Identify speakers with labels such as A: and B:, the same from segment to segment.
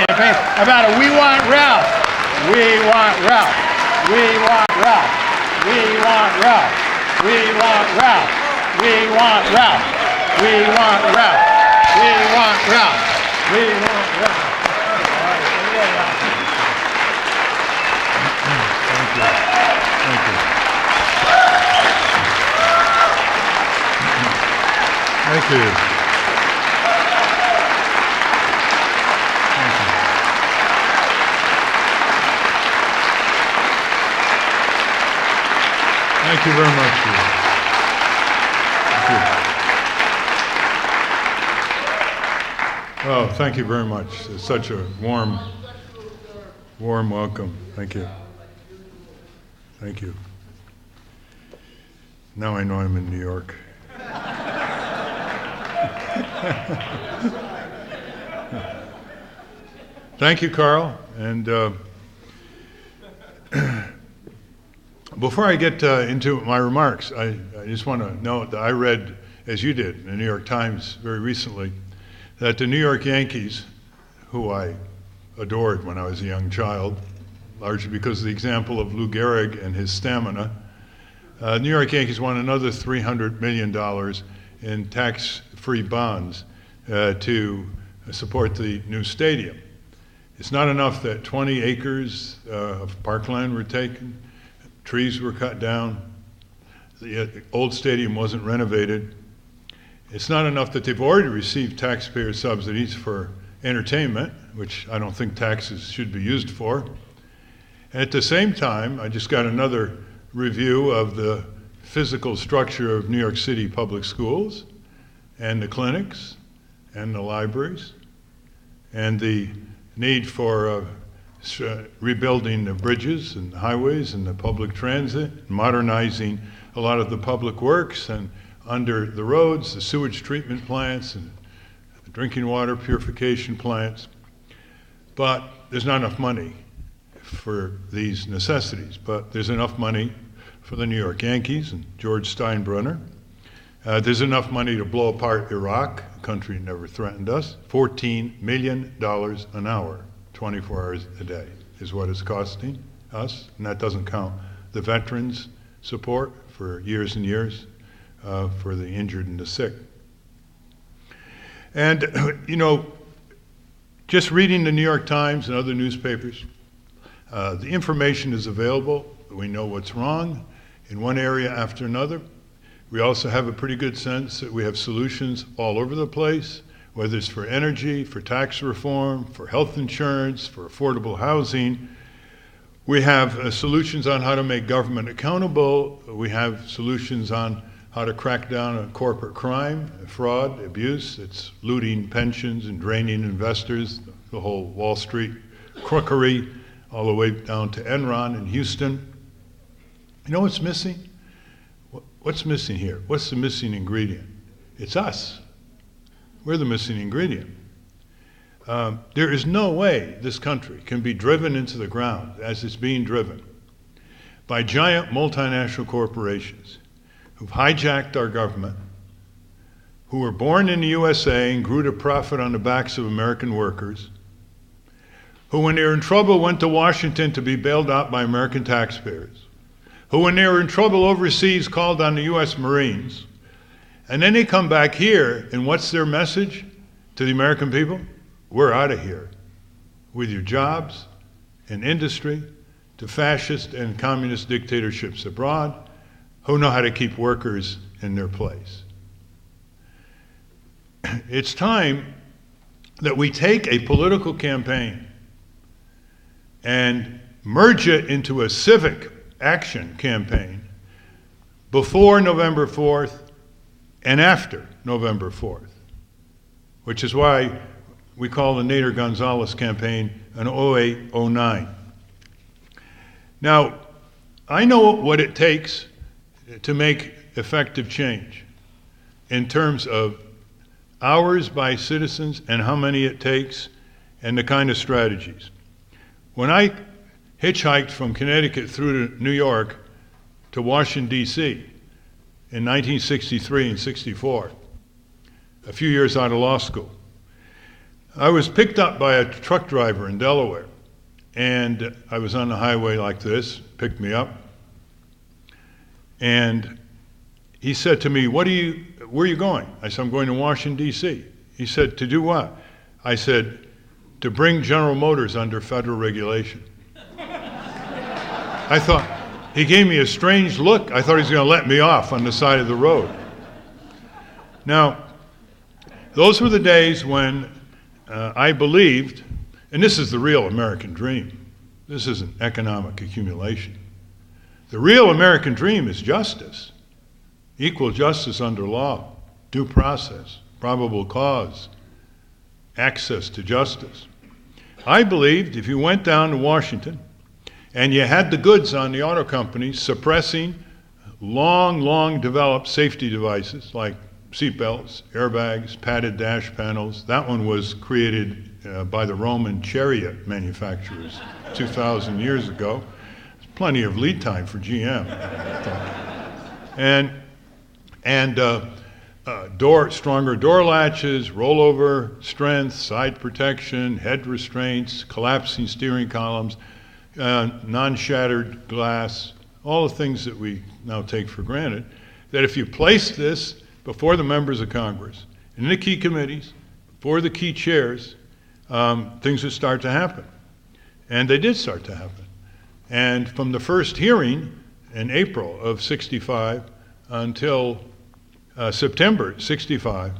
A: campaign about it. We want Ralph. We want Ralph. We want Ralph. We want Ralph. We want Ralph. We want Ralph. We want Ralph. We want Ralph. We want Ralph.
B: Thank you. Thank you very much. Thank you. Oh, thank you very much. It's such a warm welcome. Thank you. Thank you. Now I know I'm in New York. Thank you, Carl. And before I get into my remarks, I just want to note that I read, as you did, in the New York Times very recently, that the New York Yankees, who I adored when I was a young child, largely because of the example of Lou Gehrig and his stamina, New York Yankees won another $300 million in tax-free bonds to support the new stadium. It's not enough that 20 acres of parkland were taken, trees were cut down, the old stadium wasn't renovated. It's not enough that they've already received taxpayer subsidies for entertainment, which I don't think taxes should be used for. And at the same time, I just got another review of the physical structure of New York City public schools and the clinics and the libraries and the need for rebuilding the bridges and the highways and the public transit, modernizing a lot of the public works and under the roads, the sewage treatment plants and the drinking water purification plants. But there's not enough money for these necessities, but there's enough money for the New York Yankees and George Steinbrenner. There's enough money to blow apart Iraq, a country that never threatened us. $14 million an hour, 24 hours a day is what it's costing us, and that doesn't count the veterans' support for years and years for the injured and the sick. And, just reading the New York Times and other newspapers, the information is available. We know what's wrong in one area after another. We also have a pretty good sense that we have solutions all over the place, whether it's for energy, for tax reform, for health insurance, for affordable housing. We have solutions on how to make government accountable. We have solutions on how to crack down on corporate crime, fraud, abuse. It's looting pensions and draining investors, the whole Wall Street crookery, all the way down to Enron in Houston. You know what's missing? What's missing here? What's the missing ingredient? It's us. We're the missing ingredient. There is no way this country can be driven into the ground as it's being driven by giant multinational corporations who've hijacked our government, who were born in the USA and grew to profit on the backs of American workers, who when they were in trouble went to Washington to be bailed out by American taxpayers, who when they were in trouble overseas called on the US Marines, and then they come back here, and what's their message to the American people? We're out of here with your jobs and industry to fascist and communist dictatorships abroad who know how to keep workers in their place. It's time that we take a political campaign and merge it into a civic action campaign before November 4th and after November 4th, which is why we call the Nader Gonzalez campaign an 08-09. Now, I know what it takes to make effective change in terms of hours by citizens and how many it takes and the kind of strategies. When I hitchhiked from Connecticut through to New York to Washington, D.C. in 1963 and 64, a few years out of law school, I was picked up by a truck driver in Delaware, and I was on the highway like this, picked me up, and he said to me, where are you going? I said, I'm going to Washington, D.C. He said, to do what? I said, to bring General Motors under federal regulation. I thought, he gave me a strange look. I thought he was going to let me off on the side of the road. Now, those were the days when I believed, and this is the real American dream. This isn't economic accumulation. The real American dream is justice. Equal justice under law, due process, probable cause, access to justice. I believed if you went down to Washington and you had the goods on the auto companies suppressing long developed safety devices like seatbelts, airbags, padded dash panels. That one was created by the Roman chariot manufacturers 2,000 years ago. There's plenty of lead time for GM. Stronger door latches, rollover strength, side protection, head restraints, collapsing steering columns, non-shattered glass, all the things that we now take for granted, that if you place this before the members of Congress, in the key committees, before the key chairs, things would start to happen. And they did start to happen. And from the first hearing in April of '65 until September '65,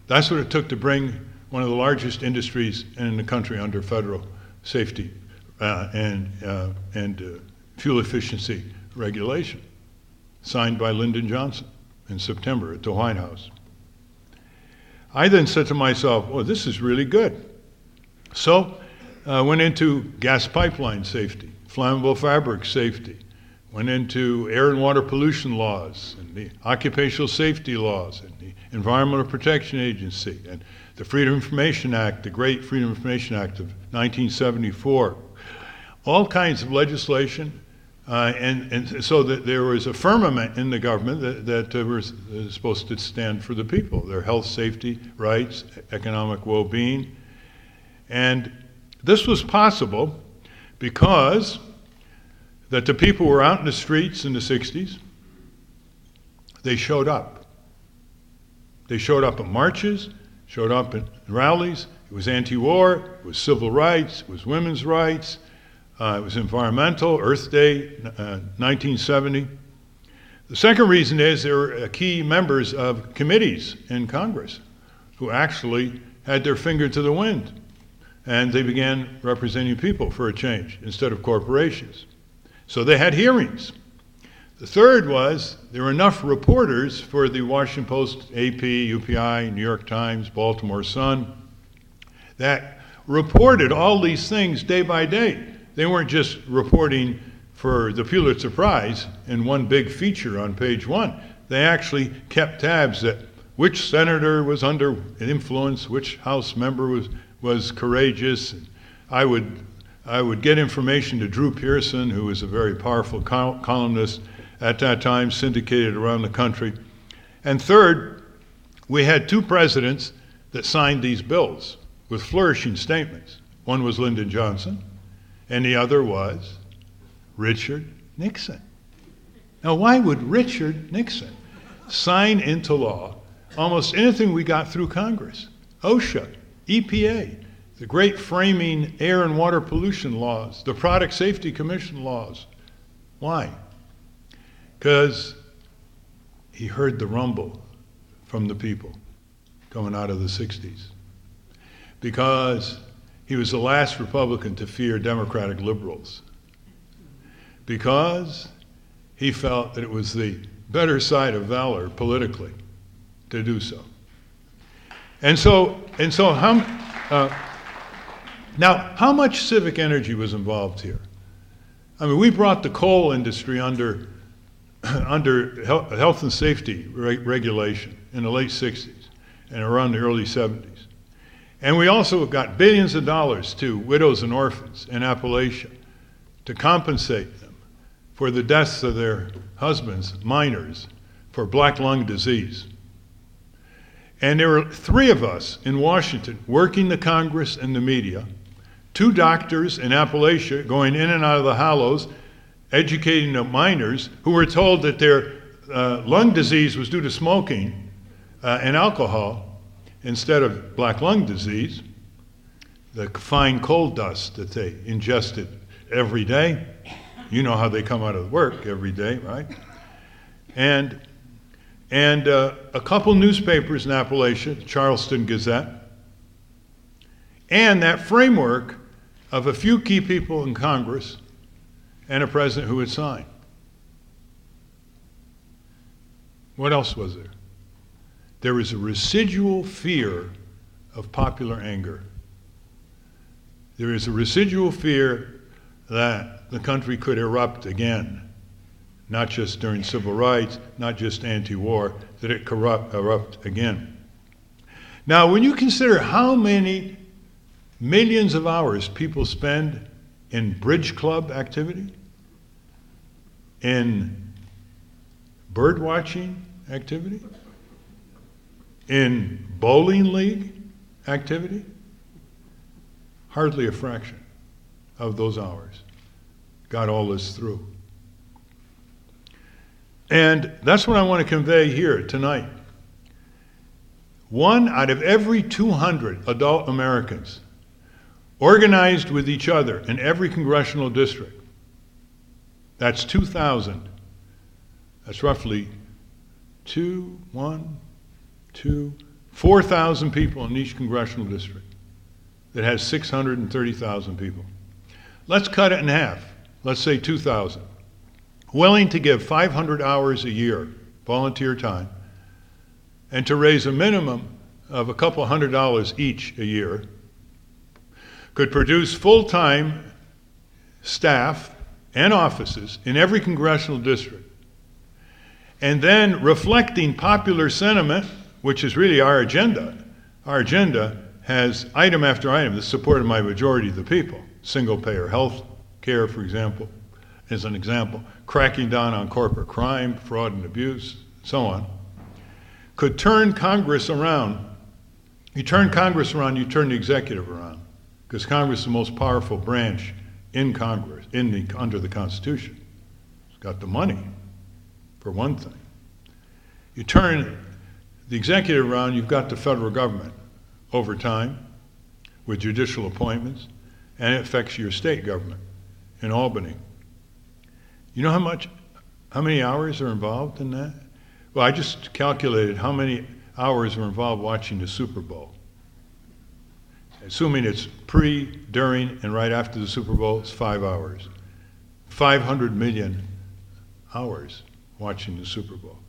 B: that's what it took to bring one of the largest industries in the country under federal safety and fuel efficiency regulation, signed by Lyndon Johnson in September at the White House. I then said to myself, oh, this is really good. So I went into gas pipeline safety, flammable fabric safety, went into air and water pollution laws, and the occupational safety laws, and the Environmental Protection Agency, and the Freedom of Information Act, the great Freedom of Information Act of 1974. All kinds of legislation, and so that there was a firmament in the government that was supposed to stand for the people, their health, safety, rights, economic well-being. And this was possible because that the people were out in the streets in the '60s. They showed up. They showed up at marches, showed up at rallies. It was anti-war, it was civil rights, it was women's rights, it was environmental, Earth Day, 1970. The second reason is there were key members of committees in Congress who actually had their finger to the wind, and they began representing people for a change instead of corporations. So they had hearings. The third was there were enough reporters for the Washington Post, AP, UPI, New York Times, Baltimore Sun, that reported all these things day by day. They weren't just reporting for the Pulitzer Prize in one big feature on page 1. They actually kept tabs that which senator was under influence, which House member was courageous. I would get information to Drew Pearson, who was a very powerful columnist at that time, syndicated around the country. And third, we had two presidents that signed these bills with flourishing statements. One was Lyndon Johnson, and the other was Richard Nixon. Now, why would Richard Nixon sign into law almost anything we got through Congress? OSHA, EPA, the great framing air and water pollution laws, the Product Safety Commission laws. Why? Because he heard the rumble from the people coming out of the '60s. Because he was the last Republican to fear Democratic liberals. Because he felt that it was the better side of valor politically to do so. And so how much civic energy was involved here? I mean, we brought the coal industry under health and safety regulation in the late '60s and around the early '70s. And we also got billions of dollars to widows and orphans in Appalachia to compensate them for the deaths of their husbands, miners, for black lung disease. And there were 3 of us in Washington working the Congress and the media, 2 doctors in Appalachia going in and out of the hollows, educating the miners who were told that their lung disease was due to smoking and alcohol instead of black lung disease, the fine coal dust that they ingested every day. You know how they come out of work every day, right? And a couple newspapers in Appalachia, the Charleston Gazette, and that framework of a few key people in Congress and a president who would sign. What else was there? There was a residual fear of popular anger. There is a residual fear that the country could erupt again, not just during civil rights, not just anti-war, that it could erupt again. Now, when you consider how many millions of hours people spend in bridge club activity, in bird watching activity, in bowling league activity, hardly a fraction of those hours got all this through. And that's what I want to convey here tonight. 1 out of every 200 adult Americans organized with each other in every congressional district. That's 2,000. That's roughly 4,000 people in each congressional district that has 630,000 people. Let's cut it in half. Let's say 2,000. Willing to give 500 hours a year, volunteer time, and to raise a minimum of a couple $100 each a year, could produce full-time staff and offices in every congressional district. And then reflecting popular sentiment, which is really our agenda. Our agenda has item after item that's supported by a majority of the people. Single-payer health care, for example, as an example. Cracking down on corporate crime, fraud and abuse, so on. Could turn Congress around. You turn Congress around, you turn the executive around. Because Congress is the most powerful branch in Congress, under the Constitution. It's got the money, for one thing. You turn the executive around, you've got the federal government over time with judicial appointments, and it affects your state government in Albany. You know how many hours are involved in that? Well, I just calculated how many hours are involved watching the Super Bowl. Assuming it's pre, during, and right after the Super Bowl, it's 5 hours. 500 million hours watching the Super Bowl.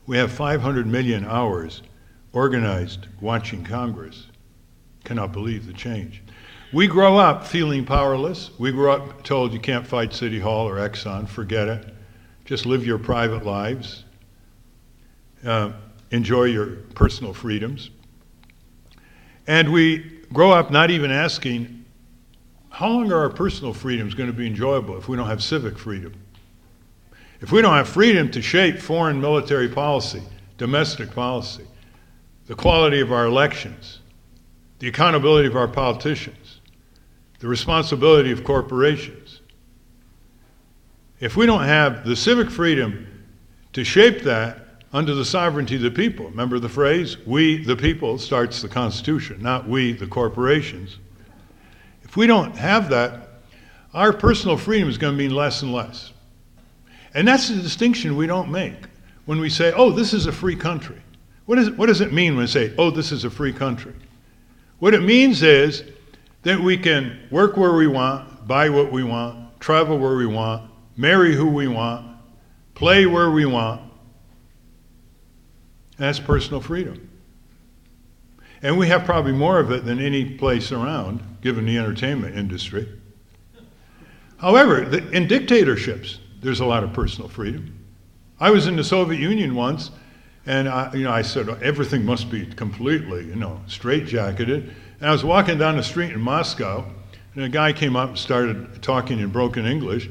B: We have 500 million hours organized watching Congress. Cannot believe the change. We grow up feeling powerless. We grow up told you can't fight City Hall or Exxon, forget it. Just live your private lives. Enjoy your personal freedoms. And we grow up not even asking, how long are our personal freedoms going to be enjoyable if we don't have civic freedom? If we don't have freedom to shape foreign military policy, domestic policy, the quality of our elections, the accountability of our politicians, the responsibility of corporations. If we don't have the civic freedom to shape that under the sovereignty of the people, remember the phrase, we the people starts the Constitution, not we the corporations. If we don't have that, our personal freedom is going to mean less and less. And that's the distinction we don't make when we say, oh, this is a free country. What does it mean when we say, oh, this is a free country? What it means is that we can work where we want, buy what we want, travel where we want, marry who we want, play where we want. And that's personal freedom. And we have probably more of it than any place around, given the entertainment industry. However, in dictatorships, there's a lot of personal freedom. I was in the Soviet Union once, and I said everything must be completely, straitjacketed. And I was walking down the street in Moscow, and a guy came up and started talking in broken English.